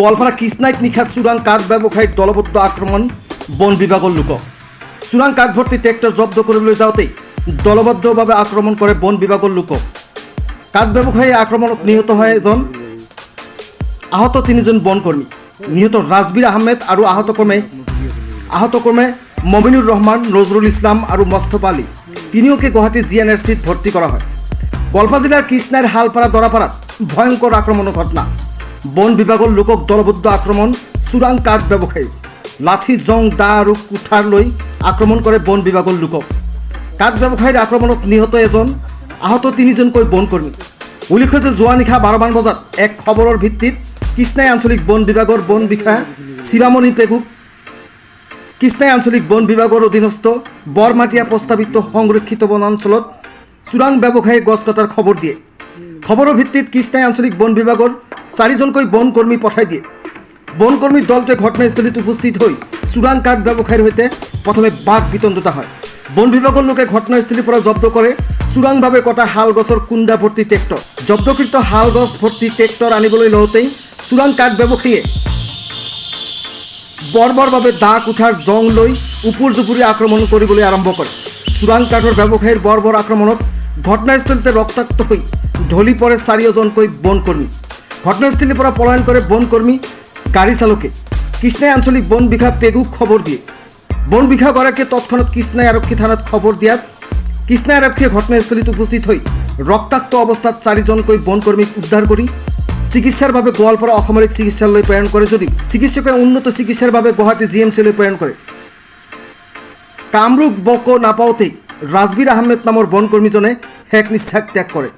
গোৱালপাৰা কৃষ্ণাইত নিশা চোৰাং কাঠ ব্যৱসায়ীৰ দলবদ্ধ আক্ৰমণ বন বিভাগৰ লোকক। চোৰাং কাঠ ভৰ্তি ট্ৰেক্টৰ জব্দ কৰিবলৈ যাওঁতেই দলবদ্ধভাৱে আক্ৰমণ কৰে বন বিভাগৰ লোকক। কাঠ ব্যৱসায়ীৰ আক্ৰমণত নিহত হয় এজন, আহত তিনিজন বনকৰ্মী। নিহত ৰাজবীৰ আহমেদ আৰু আহত ক্ৰমে মবিনুৰ ৰহমান, নজৰুল ইছলাম আৰু মস্তফা আলী। তিনিওকে গুৱাহাটীৰ GNRCত ভৰ্তি কৰা হয়। গোৱালপাৰা জিলাৰ কৃষ্ণাইৰ হালপাৰা দৰাপাৰাত ভয়ংকৰ আক্ৰমণৰ ঘটনা। বন বিভাগৰ লোকক দলবদ্ধ আক্ৰমণ চোৰাং কাঠ ব্যৱসায়ী। লাঠি, জং, দা আৰু কুঠাৰ লৈ আক্ৰমণ কৰে বন বিভাগৰ লোকক। কাঠ ব্যৱসায়ীৰ আক্ৰমণত নিহত এজন, আহত তিনিজনকৈ বনকৰ্মী। উল্লেখ্য যে যোৱা নিশা 12 মান বজাত এক খবৰৰ ভিত্তিত কৃষ্ণাই আঞ্চলিক বন বিভাগৰ বন বিষয়া শিৱামণি পেগুক কৃষ্ণাই আঞ্চলিক বন বিভাগৰ অধীনস্থ বৰমাটিয়া প্ৰস্তাৱিত সংৰক্ষিত বনাঞ্চলত চোৰাং ব্যৱসায়ীয়ে গছ কটাৰ খবৰ দিয়ে। খবৰৰ ভিত্তিত কৃষ্ণাই আঞ্চলিক বন বিভাগৰ 4জনকৈ বনকৰ্মী পঠাই দিয়ে। বনকৰ্মীৰ দলটোৱে ঘটনাস্থলীত উপস্থিত হৈ চোৰাং কাঠ ব্যৱসায়ীৰ সৈতে প্ৰথমে বাক বিতণ্ডতা হয়। বন বিভাগৰ লোকে ঘটনাস্থলীৰ পৰা জব্দ কৰে চোৰাংভাৱে কটা শাল গছৰ কুণ্ডা ভৰ্তি ট্ৰেক্টৰ। জব্দকৃত শাল গছ ভৰ্তি ট্ৰেক্টৰ আনিবলৈ লওঁতেই চোৰাং কাঠ ব্যৱসায়ীয়ে বৰ্বৰভাৱে দা, কুঠাৰ, জং লৈ ওপৰ জুপুৰি আক্ৰমণ কৰিবলৈ আৰম্ভ কৰে। চোৰাং কাঠৰ ব্যৱসায়ীৰ বৰ্বৰ আক্ৰমণত ঘটনাস্থলীতে ৰক্তাক্ত হৈ ঢলি পৰে 4জনকৈ বনকৰ্মী। ঘটনাস্থলীৰ পৰা পলায়ন কৰে বনকৰ্মী গাড়ী চালকে। কৃষ্ণাই আঞ্চলিক বন বিষয়া পেগুক খবৰ দিয়ে। বন বিষয়াগৰাকীয়ে তৎক্ষণাত কৃষ্ণাই আৰক্ষী থানাত খবৰ দিয়াত কৃষ্ণাই আৰক্ষীয়ে ঘটনাস্থলীত উপস্থিত হৈ ৰক্তাক্ত অৱস্থাত 4জনকৈ বনকৰ্মীক উদ্ধাৰ কৰি চিকিৎসাৰ বাবে গোৱালপাৰা অসামৰিক চিকিৎসালয়লৈ প্ৰেৰণ কৰে যদিও চিকিৎসকে উন্নত চিকিৎসাৰ বাবে গুৱাহাটী GMCলৈ প্ৰেৰণ কৰে। কামৰূপ বক নাপাওঁতেই ৰাজবীৰ আহমেদ নামৰ বনকৰ্মীজনে শেষ নিশ্বাস ত্যাগ কৰে।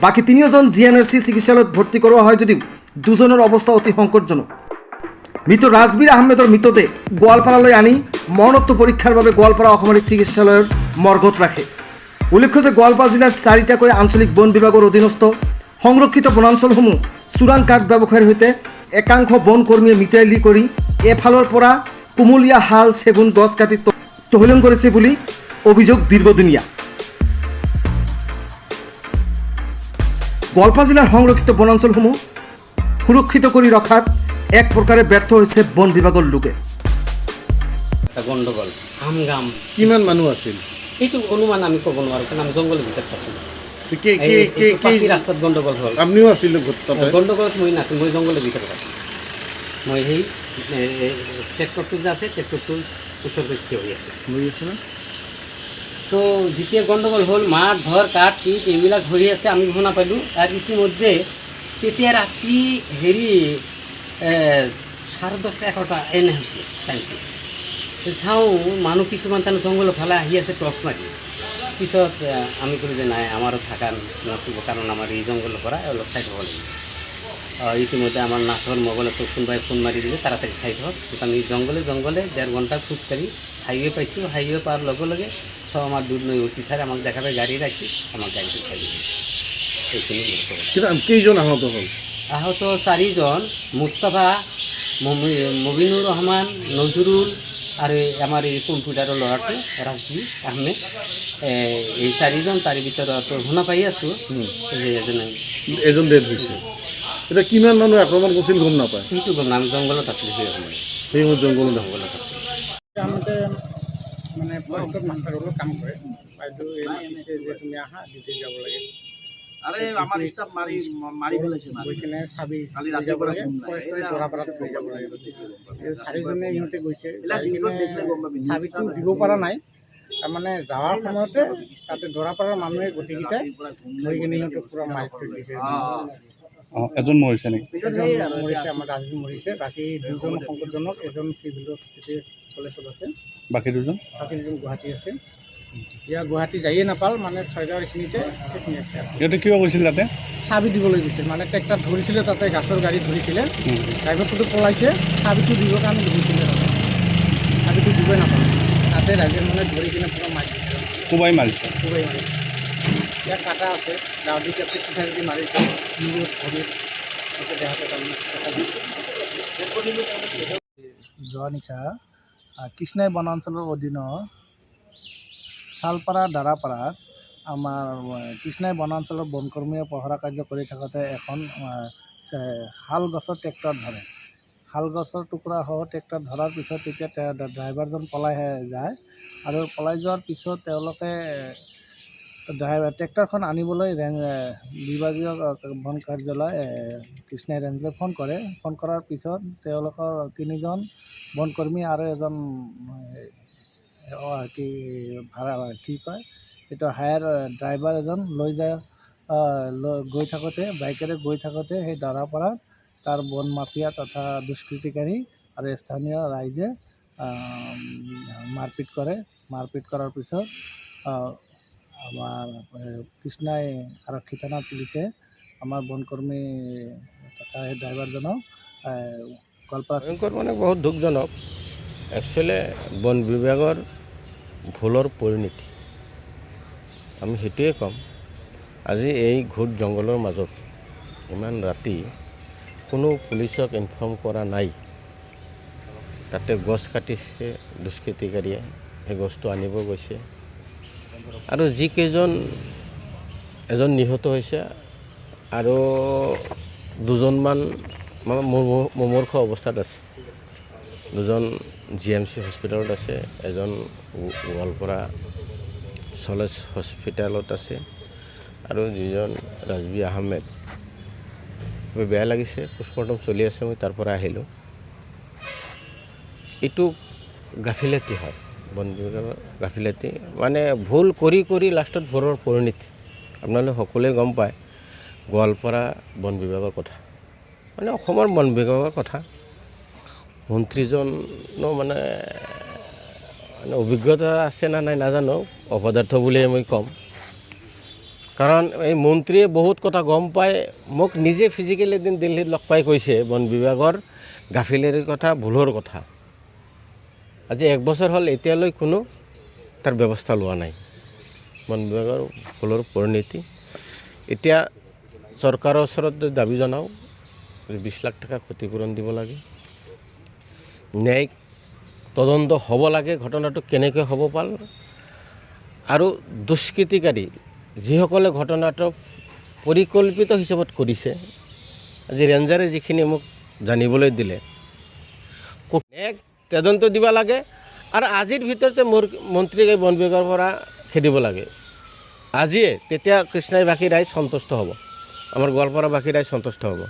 বাকী 3জন GNRC চিকিৎসালয়ত ভৰ্তি কৰোৱা হয় যদিও 2জনৰ অৱস্থা অতি সংকটজনক। মৃত ৰাজবীৰ আহমেদৰ মৃতদেহ গোৱালপাৰালৈ আনি মৰণোত্তৰ পৰীক্ষাৰ বাবে গোৱালপাৰা অসামৰিক চিকিৎসালয়ৰ মৰ্গত ৰাখে। উল্লেখ্য যে গোৱালপাৰা জিলাৰ 4টাকৈ আঞ্চলিক বন বিভাগৰ অধীনস্থ সংৰক্ষিত বনাঞ্চলসমূহ চোৰাং কাঠ ব্যৱসায়ীৰ সৈতে একাংশ বনকৰ্মীয়ে মিতালি কৰি এফালৰ পৰা কুমলীয়া শাল, চেগুন গছ কাটি তহিলং কৰিছে বুলি অভিযোগ দীৰ্ঘদিনীয়া। গোৱালপাৰা জিলাৰ সংৰক্ষিত বনাঞ্চলসমূহ সুৰক্ষিত কৰি ৰখাত এক প্ৰকাৰে ব্যৰ্থ হৈছে বন বিভাগৰ লোকে। গণ্ডগোল হামগাম কিমান মানুহ আছিল এইটো অনুমান আমি ক'ব নোৱাৰোঁ, কাৰণ আমি জংঘলৰ ভিতৰত আছোঁ। ৰাস্তাত গণ্ডগোল হ'ল। আপুনিও আছিল গণ্ডগোলত মই নাছিলোঁ, মই জংঘলৰ ভিতৰত আছোঁ। মই সেই ট্ৰেক্টৰটো যে আছে ট্ৰেক্টৰটোৰ ওচৰতে থিয় হৈ আছে। তো যেতিয়া গণ্ডগোল হ'ল, মাছ, ঘৰ, কাঠ, পিঠ এইবিলাক হৈ আছে, আমি শুনা পালোঁ। আৰু ইতিমধ্যে তেতিয়া ৰাতি 10:30, 11টা এনে হৈছে টাইমটো। চাওঁ মানুহ কিছুমান তাৰমানে জংঘলৰ ফালে আহি আছে টৰ্চ মাৰি। পিছত আমি ক'লোঁ যে নাই, আমাৰো থকা নাচিব, কাৰণ আমাৰ এই জংঘলৰ পৰা অলপ ছাইড হ'ব লাগিব। ইতিমধ্যে আমাৰ নাথৰ মোবাইলতো কোনোবাই ফোন মাৰি দিলে তাড়াতাড়ি ছাইড হওক। আমি জংঘলে 1.5 ঘণ্টা খোজকাঢ়ি হাইৱে পাইছোঁ। হাইৱে পাৰ লগে লগে সব আমাৰ দুধ নৈ উচি চাই আমাক দেখাবে, গাড়ী ৰাখি আমাক গাড়ীটো খাই দিলে। এইখিনি কেইজন আহত হ'ল? আহত 4জন, মুস্তফা, মবিনুৰ ৰহমান, নজৰুল আৰু আমাৰ এই কম্পিউটাৰৰ ল'ৰাটো ৰাজবীৰ আহমেদ। এই 4জন, তাৰে ভিতৰত শুনা পাই আছোঁ যে এজন ডেথ হৈছে। এতিয়া কিমান মানুহ আক্ৰমণ কৰিছিল গম নাপায়? সেইটো গম নাপায়, আমি জংঘলত আছিলোঁ সেই সময়। জংঘলত আছিলোঁ। মানে ফৰেষ্টত মাষ্টাৰ ৰোলত কাম কৰে। বাইদেউ এই মাতিছে যে তুমি আহা, ডিউটি যাব লাগে। আমাৰ ষ্টাফ মাৰি পেলাইছে, গৈ কিনে চাবি যাব লাগে, ফৰেষ্টৰ দৰাপাৰাত লৈ যাব লাগে। 4জনে ইহঁতে গৈছে, চাবিটো দিব পৰা নাই। তাৰমানে যাৱাৰ সময়তে তাতে দৰাপাৰাৰ মানুহে গোটেইকেইটাই লৈ কিনে সিহঁতক পূৰা মাৰি থৈ দিছে। এজন মৰিছে নেকি? এজন মৰিছে, আমাৰ ৰাজবীৰ মৰিছে। বাকী 2জন সংকটজনক, এজন চিভিলত চলে আছে। বাকী 2জন গুৱাহাটী আছে। এতিয়া গুৱাহাটী যায়ে নাপাল, মানে 6গাঁৱৰ এইখিনিতে ইয়াতে কিয় গৈছিল? তাতে চাবি দিবলৈ গৈছিল, মানে ট্ৰেক্টৰ ধৰিছিলে, তাতে গাছৰ গাড়ী ধৰিছিলে। ড্ৰাইভাৰটোতো পলাইছে, চাবিটো দিবৰ কাৰণে ধৰিছিলে। তাতে চাবিটো দিবই নাপালে। তাতে ৰাইজে মানে ধৰি কিনে পূৰা মাৰি দিছে। কোবাই মাৰিছে? কোবাই মাৰিছে। ইয়াত কাটা আছে, গাঁৱৰ দি তাতে পিঠাগুড়ি মাৰিছে, মূৰত ভৰিত দেহাতে যোৱা নিশা কৃষ্ণাই বনাঞ্চলৰ অধীনৰ শালপাৰা দাৰাপাৰাত আমাৰ কৃষ্ণাই বনাঞ্চলৰ বনকৰ্মীয়ে পহৰা কাৰ্য কৰি থাকোঁতে এখন শাল গছৰ ট্ৰেক্টৰ ধৰে। শাল গছৰ টুকুৰাসহ ট্ৰেক্টৰ ধৰাৰ পিছত তেতিয়া ড্ৰাইভাৰজন পলাই যায় আৰু পলাই যোৱাৰ পিছত তেওঁলোকে ট্ৰেক্টৰখন আনিবলৈ বিভাগীয় বন কাৰ্যালয় কৃষ্ণাই ৰেঞ্জলৈ ফোন কৰে। ফোন কৰাৰ পিছত তেওঁলোকৰ 3জন বনকৰ্মী আৰু এজন এইটো হায়াৰ ড্ৰাইভাৰ এজন লৈ গৈ থাকোঁতে বাইকেৰে গৈ থাকোঁতে সেই ধৰাপাৰাত তাৰ বন মাফিয়া তথা দুষ্কৃতিকাৰী আৰু স্থানীয় ৰাইজে মাৰপিট কৰে। মাৰপিট কৰাৰ পিছত আমাৰ কৃষ্ণাই আৰক্ষী থানা পুলিচে আমাৰ বনকৰ্মী তথা সেই ড্ৰাইভাৰজনক গোৱালপাৰা ভয়ংকৰ মানে বহুত দুখজনক। একচুৱেলি বন বিভাগৰ ভুলৰ পৰিণতি আমি সেইটোৱে ক'ম। আজি এই ঘোট জংঘলৰ মাজত ইমান ৰাতি কোনো পুলিচক ইনফৰ্ম কৰা নাই, তাতে গছ কাটিছে দুষ্কৃতিকাৰীয়ে, সেই গছটো আনিব গৈছে আৰু যিকেইজন এজন নিহত হৈছে আৰু 2জনমান মুমূৰ্ষ অৱস্থাত আছে। 2জন GMC হস্পিটেলত আছে, এজন গোৱালপাৰা চলেজ হস্পিটেলত আছে আৰু 2জন ৰাজবি আহমেদ। বেয়া লাগিছে, পোষ্টমৰ্টম চলি আছে, মই তাৰ পৰা আহিলোঁ। এইটো গাফিলতি হয়, বন বিভাগৰ গাফিলতি, মানে ভুল কৰি কৰি লাষ্টত ভুলৰ পৰিণতি। আপোনালোকে সকলোৱে গম পায় গোৱালপাৰা বন বিভাগৰ কথা, মানে অসমৰ বন বিভাগৰ কথা। মন্ত্ৰীজনো মানে অভিজ্ঞতা আছে না নাই নাজানো, অপদাৰ্থ বুলিয়ে মই ক'ম। কাৰণ এই মন্ত্ৰীয়ে বহুত কথা গম পায়, মোক নিজে ফিজিকেলি এদিন দিল্লীত লগ পাই কৈছে বন বিভাগৰ গাফিলতিৰ কথা, ভুলৰ কথা। আজি 1 বছৰ হ'ল, এতিয়ালৈ কোনো তাৰ ব্যৱস্থা লোৱা নাই। বন বিভাগৰ ভুলৰ পৰিণতি। এতিয়া চৰকাৰৰ ওচৰত দাবী জনাওঁ যে 20 লাখ টকা ক্ষতিপূৰণ দিব লাগে, ন্যায়িক তদন্ত হ'ব লাগে, ঘটনাটো কেনেকৈ হ'ব পাল, আৰু দুষ্কৃতিকাৰী যিসকলে ঘটনাটো পৰিকল্পিত হিচাপত কৰিছে, আজি ৰেঞ্জাৰে যিখিনি মোক জানিবলৈ দিলে, এক তদন্ত দিব লাগে আৰু আজিৰ ভিতৰতে মোৰ মন্ত্ৰীক বন বিভাগৰ পৰা খেদিব লাগে আজিয়ে, তেতিয়া কৃষ্ণাইবাসী ৰাইজ সন্তুষ্ট হ'ব, আমাৰ গোৱালপাৰাবাসী ৰাইজ সন্তুষ্ট হ'ব।